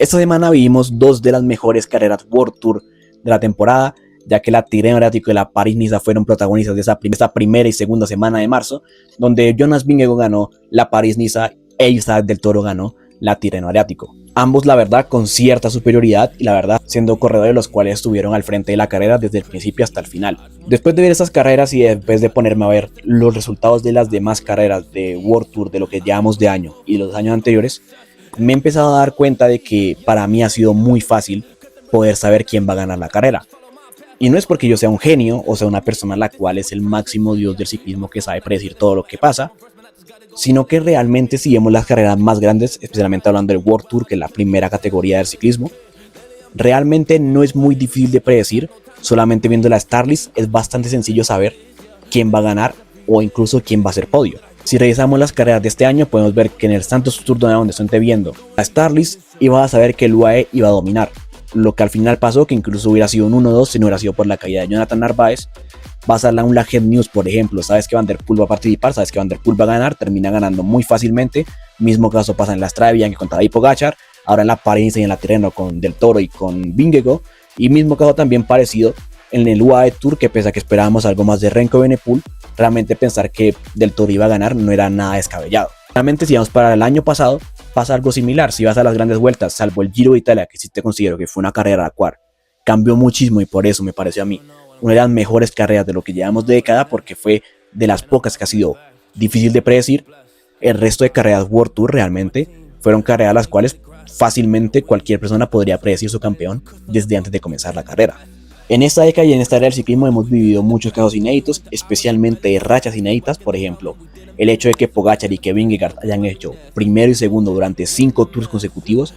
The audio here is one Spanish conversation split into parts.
Esta semana vivimos dos de las mejores carreras World Tour de la temporada, ya que la Tirreno Adriático y la París-Niza fueron protagonistas de esta primera y segunda semana de marzo, donde Jonas Vingegaard ganó la París-Niza e Isaac del Toro ganó la Tirreno Adriático. Ambos, la verdad, con cierta superioridad y la verdad, siendo corredores los cuales estuvieron al frente de la carrera desde el principio hasta el final. Después de ver estas carreras y después de ponerme a ver los resultados de las demás carreras de World Tour de lo que llevamos de año y los años anteriores, me he empezado a dar cuenta de que para mí ha sido muy fácil poder saber quién va a ganar la carrera. Y no es porque yo sea un genio o sea una persona la cual es el máximo dios del ciclismo que sabe predecir todo lo que pasa, sino que realmente si vemos las carreras más grandes, especialmente hablando del World Tour, que es la primera categoría del ciclismo, realmente no es muy difícil de predecir. Solamente viendo la Start List es bastante sencillo saber quién va a ganar o incluso quién va a ser podio. Si revisamos las carreras de este año, podemos ver que en el Santos Tour donde estoy viendo la Start List, iba a saber que el UAE iba a dominar. Lo que al final pasó, que incluso hubiera sido un 1-2 si no hubiera sido por la caída de Jonathan Narváez. Vas a un Head News, por ejemplo, sabes que Van der Poel va a participar, sabes que Van der Poel va a ganar, termina ganando muy fácilmente. Mismo caso pasa en la Strade Bianche con Tadej Pogačar, ahora en la París y en la Tirreno con Del Toro y con Vingegaard. Y mismo caso también parecido en el UAE Tour, que pese a que esperábamos algo más de Remco Evenepoel, realmente pensar que Del Toro iba a ganar no era nada descabellado. Realmente si vamos para el año pasado, pasa algo similar. Si vas a las grandes vueltas, salvo el Giro de Italia, que sí te considero que fue una carrera la cual cambió muchísimo y por eso me pareció a mí una de las mejores carreras de lo que llevamos de década, porque fue de las pocas que ha sido difícil de predecir. El resto de carreras World Tour realmente fueron carreras las cuales fácilmente cualquier persona podría predecir su campeón desde antes de comenzar la carrera. En esta década y en esta era del ciclismo hemos vivido muchos casos inéditos, especialmente rachas inéditas. Por ejemplo, el hecho de que Pogačar y que Vingegaard hayan hecho primero y segundo durante 5 tours consecutivos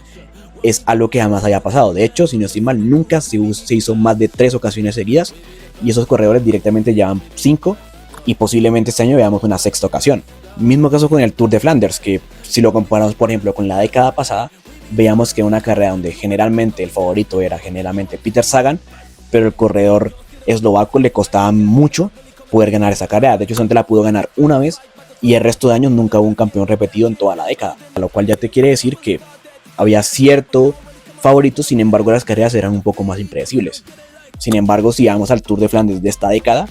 es algo que jamás haya pasado. De hecho, si no estoy mal, nunca se hizo más de 3 ocasiones seguidas, y esos corredores directamente llevan 5 y posiblemente este año veamos una sexta ocasión. Mismo caso con el Tour de Flanders, que si lo comparamos por ejemplo con la década pasada, veamos que una carrera donde generalmente el favorito era generalmente Peter Sagan, pero el corredor eslovaco le costaba mucho poder ganar esa carrera. De hecho, solamente la pudo ganar una vez y el resto de años nunca hubo un campeón repetido en toda la década, a lo cual ya te quiere decir que había cierto favorito, sin embargo las carreras eran un poco más impredecibles. Sin embargo, si vamos al Tour de Flandes de esta década,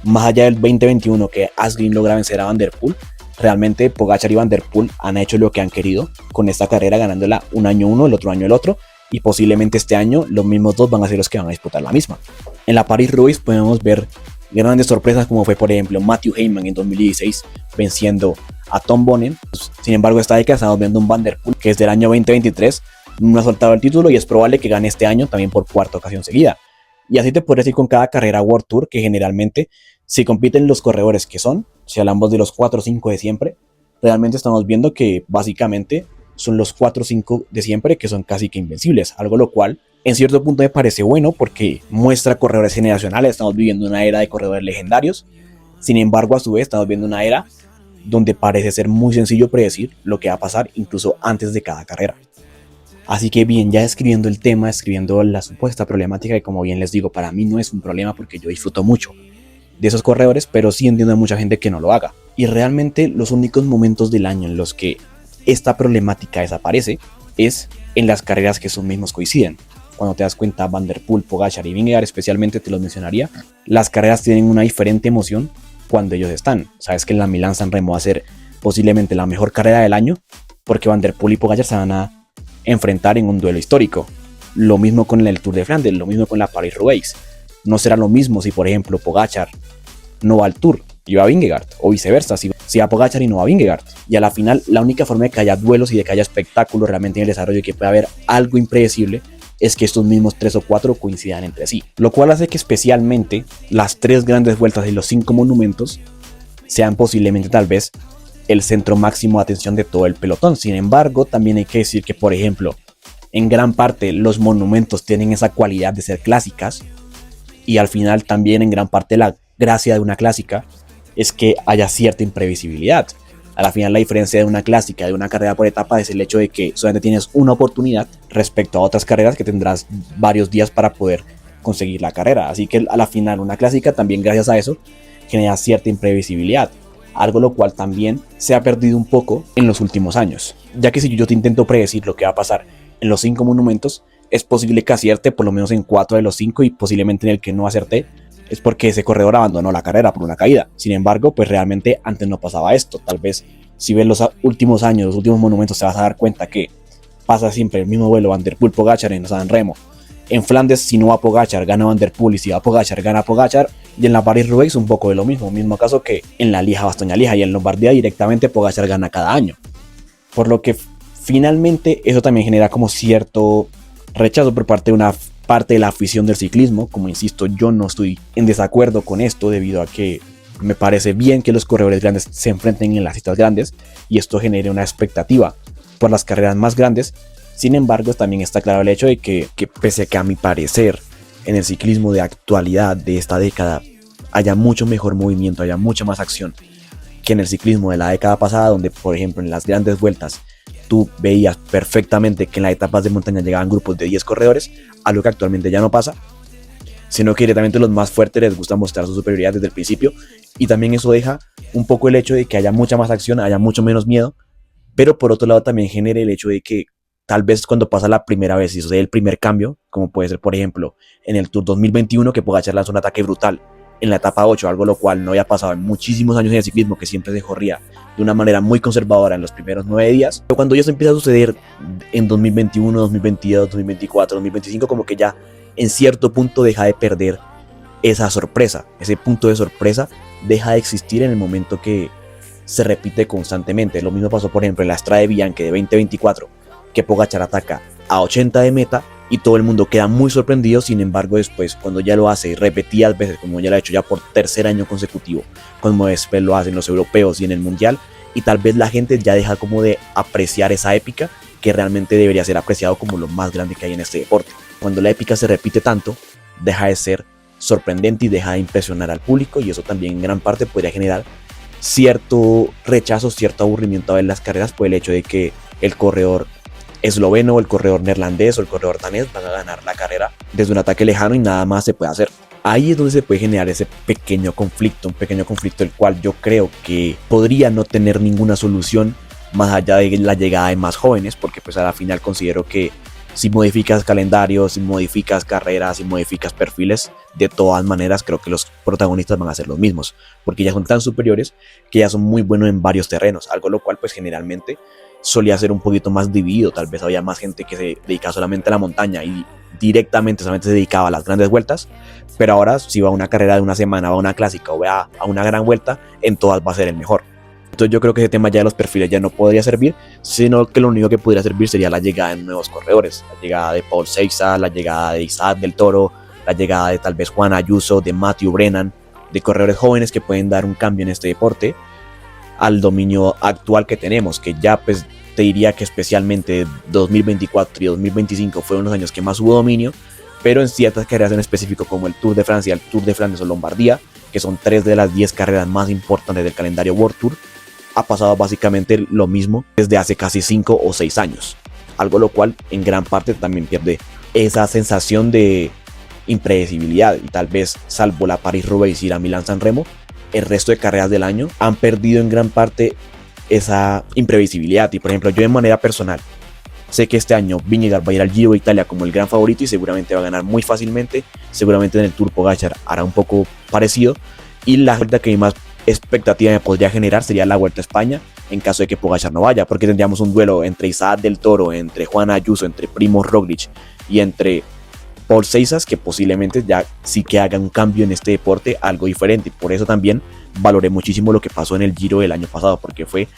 más allá del 2021 que Asgreen logra vencer a Van der Poel, realmente Pogačar y Van der Poel han hecho lo que han querido con esta carrera, ganándola un año uno, el otro año el otro, y posiblemente este año los mismos dos van a ser los que van a disputar la misma. En la París-Roubaix podemos ver grandes sorpresas como fue por ejemplo Matthew Hayman en 2016 venciendo a Tom Boonen. Sin embargo, esta década estamos viendo un Van der Poel que desde el año 2023 no ha soltado el título y es probable que gane este año también por cuarta ocasión seguida. Y así te podrías ir con cada carrera World Tour, que generalmente si compiten los corredores que son, si hablamos de los 4 o 5 de siempre, realmente estamos viendo que básicamente son los 4 o 5 de siempre que son casi que invencibles, algo lo cual en cierto punto me parece bueno porque muestra corredores generacionales. Estamos viviendo una era de corredores legendarios. Sin embargo, a su vez estamos viendo una era donde parece ser muy sencillo predecir lo que va a pasar incluso antes de cada carrera. Así que bien, ya describiendo el tema, describiendo la supuesta problemática, que como bien les digo, para mí no es un problema porque yo disfruto mucho de esos corredores, pero sí entiendo a mucha gente que no lo haga. Y realmente los únicos momentos del año en los que esta problemática desaparece es en las carreras que sus mismos coinciden. Cuando te das cuenta, Van der Poel, Pogačar y Vingegaard especialmente, te los mencionaría, las carreras tienen una diferente emoción cuando ellos están. Sabes que en la Milán-San Remo va a ser posiblemente la mejor carrera del año porque Van der Poel y Pogačar se van a enfrentar en un duelo histórico. Lo mismo con el Tour de Flandes, lo mismo con la París-Roubaix. No será lo mismo si por ejemplo Pogačar no va al Tour y va a Vingegaard, o viceversa, si va a Pogačar y no va a Vingegaard. Y a la final, la única forma de que haya duelos y de que haya espectáculo realmente en el desarrollo y que pueda haber algo impredecible es que estos mismos 3 o 4 coincidan entre sí, lo cual hace que especialmente las 3 grandes vueltas y los 5 monumentos sean posiblemente tal vez el centro máximo de atención de todo el pelotón. Sin embargo, también hay que decir que por ejemplo en gran parte los monumentos tienen esa cualidad de ser clásicas, y al final también en gran parte la gracia de una clásica es que haya cierta imprevisibilidad. A la final la diferencia de una clásica, de una carrera por etapas, es el hecho de que solamente tienes una oportunidad respecto a otras carreras que tendrás varios días para poder conseguir la carrera. Así que a la final una clásica también, gracias a eso, genera cierta imprevisibilidad, algo lo cual también se ha perdido un poco en los últimos años, ya que si yo te intento predecir lo que va a pasar en los 5 monumentos, es posible que acierte por lo menos en 4 de los 5 y posiblemente en el que no acerté es porque ese corredor abandonó la carrera por una caída. Sin embargo, pues realmente antes no pasaba esto. Tal vez si ves los últimos años, los últimos monumentos, te vas a dar cuenta que pasa siempre el mismo vuelo Van der Poel-Pogačar en San Remo. En Flandes, si no va Pogačar, gana Van der Poel, y si va Pogačar, gana Pogačar. Y en la París-Roubaix un poco de lo mismo caso que en la Lieja-Bastoña-Lieja, y en Lombardía directamente Pogačar gana cada año. Por lo que finalmente eso también genera como cierto rechazo por parte de una parte de la afición del ciclismo. Como insisto, yo no estoy en desacuerdo con esto debido a que me parece bien que los corredores grandes se enfrenten en las citas grandes y esto genere una expectativa por las carreras más grandes. Sin embargo, también está claro el hecho de que pese a que a mi parecer en el ciclismo de actualidad de esta década haya mucho mejor movimiento, haya mucha más acción que en el ciclismo de la década pasada, donde por ejemplo en las grandes vueltas tú veías perfectamente que en las etapas de montaña llegaban grupos de 10 corredores, algo que actualmente ya no pasa, sino que directamente los más fuertes les gusta mostrar su superioridad desde el principio, y también eso deja un poco el hecho de que haya mucha más acción, haya mucho menos miedo, pero por otro lado también genera el hecho de que tal vez cuando pasa la primera vez y sucede el primer cambio, como puede ser por ejemplo en el Tour 2021 que Pogačar lanzó un ataque brutal en la etapa 8, algo lo cual no había pasado en muchísimos años en el ciclismo, que siempre se corría de una manera muy conservadora en los primeros 9 días. Pero cuando ya se empieza a suceder en 2021, 2022, 2024, 2025, como que ya en cierto punto deja de perder esa sorpresa. Ese punto de sorpresa deja de existir en el momento que se repite constantemente. Lo mismo pasó por ejemplo en la Strade Bianche de 2024, que Pogačar ataca a 80 de meta y todo el mundo queda muy sorprendido. Sin embargo, después cuando ya lo hace repetidas veces, como ya lo ha hecho ya por tercer año consecutivo, como después lo hacen los europeos y en el mundial, y tal vez la gente ya deja como de apreciar esa épica que realmente debería ser apreciado como lo más grande que hay en este deporte. Cuando la épica se repite tanto, deja de ser sorprendente y deja de impresionar al público, y eso también en gran parte podría generar cierto rechazo, cierto aburrimiento a ver las carreras por el hecho de que el corredor esloveno, el corredor neerlandés o el corredor danés van a ganar la carrera desde un ataque lejano y nada más se puede hacer. Ahí es donde se puede generar ese pequeño conflicto, un pequeño conflicto el cual yo creo que podría no tener ninguna solución más allá de la llegada de más jóvenes, porque pues a la final considero que si modificas calendarios, si modificas carreras, si modificas perfiles, de todas maneras creo que los protagonistas van a ser los mismos, porque ya son tan superiores que ya son muy buenos en varios terrenos, algo lo cual pues generalmente solía ser un poquito más dividido. Tal vez había más gente que se dedicaba solamente a la montaña y directamente solamente se dedicaba a las grandes vueltas, pero ahora si va a una carrera de una semana, va a una clásica o va a una gran vuelta, en todas va a ser el mejor. Entonces yo creo que ese tema ya de los perfiles ya no podría servir, sino que lo único que podría servir sería la llegada de nuevos corredores, la llegada de Paul Seiza, la llegada de Isaac del Toro, la llegada de tal vez Juan Ayuso, de Matthew Brennan, de corredores jóvenes que pueden dar un cambio en este deporte al dominio actual que tenemos, que ya pues te diría que especialmente 2024 y 2025 fueron los años que más hubo dominio, pero en ciertas carreras en específico como el Tour de Francia, el Tour de Flandes o Lombardía, que son 3 de las 10 carreras más importantes del calendario World Tour, ha pasado básicamente lo mismo desde hace casi 5 o 6 años, algo lo cual en gran parte también pierde esa sensación de impredecibilidad, y tal vez salvo la París-Roubaix y la Milán-San Remo, el resto de carreras del año han perdido en gran parte esa imprevisibilidad. Y por ejemplo yo de manera personal sé que este año Vingegaard va a ir al Giro de Italia como el gran favorito y seguramente va a ganar muy fácilmente. Seguramente en el Tour Pogačar hará un poco parecido, y la vuelta que más expectativa me podría generar sería la Vuelta a España en caso de que Pogačar no vaya, porque tendríamos un duelo entre Isaac del Toro, entre Juan Ayuso, entre Primož Roglič y entre Paul Seiza, que posiblemente ya sí que haga un cambio en este deporte, algo diferente. Por eso también valoré muchísimo lo que pasó en el Giro del año pasado, porque fue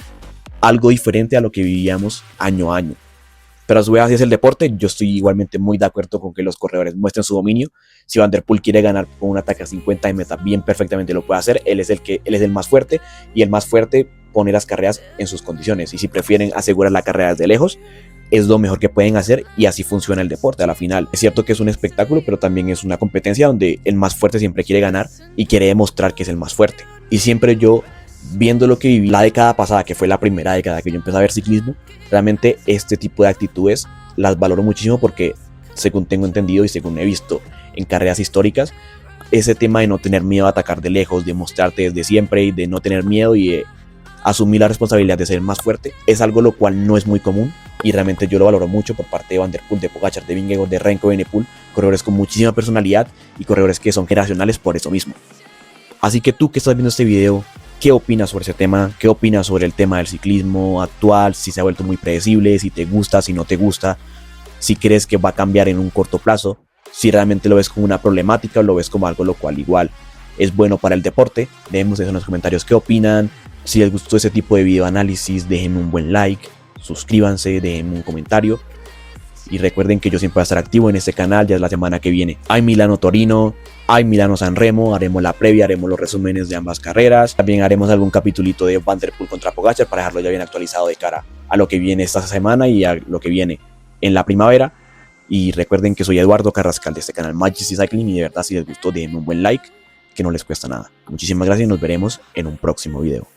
algo diferente a lo que vivíamos año a año. Pero a su vez así es el deporte. Yo estoy igualmente muy de acuerdo con que los corredores muestren su dominio. Si Van der Poel quiere ganar con un ataque a 50 de meta, bien perfectamente lo puede hacer. Él es el más fuerte, y el más fuerte pone las carreras en sus condiciones, y si prefieren asegurar la carrera desde lejos, es lo mejor que pueden hacer, y así funciona el deporte a la final. Es cierto que es un espectáculo, pero también es una competencia donde el más fuerte siempre quiere ganar y quiere demostrar que es el más fuerte. Y siempre yo, viendo lo que viví la década pasada, que fue la primera década que yo empecé a ver ciclismo, realmente este tipo de actitudes las valoro muchísimo, porque según tengo entendido y según he visto en carreras históricas, ese tema de no tener miedo a atacar de lejos, de mostrarte desde siempre y de no tener miedo y de asumir la responsabilidad de ser más fuerte, es algo lo cual no es muy común, y realmente yo lo valoro mucho por parte de Van der Poel, de Pogačar, de Vingegaard, de Remco Evenepoel, corredores con muchísima personalidad y corredores que son generacionales por eso mismo. Así que tú que estás viendo este video, ¿qué opinas sobre ese tema? ¿Qué opinas sobre el tema del ciclismo actual? Si se ha vuelto muy predecible, si te gusta, si no te gusta, si crees que va a cambiar en un corto plazo, si realmente lo ves como una problemática o lo ves como algo lo cual igual es bueno para el deporte. Dejemos eso en los comentarios qué opinan. Si les gustó ese tipo de video análisis, déjenme un buen like, suscríbanse, déjenme un comentario. Y recuerden que yo siempre voy a estar activo en este canal. Ya es la semana que viene hay Milano Torino, hay Milano San Remo, haremos la previa, haremos los resúmenes de ambas carreras. También haremos algún capitulito de Van der Poel contra Pogačar para dejarlo ya bien actualizado de cara a lo que viene esta semana y a lo que viene en la primavera. Y recuerden que soy Eduardo Carrascal de este canal Majesty Cycling y de verdad si les gustó déjenme un buen like que no les cuesta nada. Muchísimas gracias y nos veremos en un próximo video.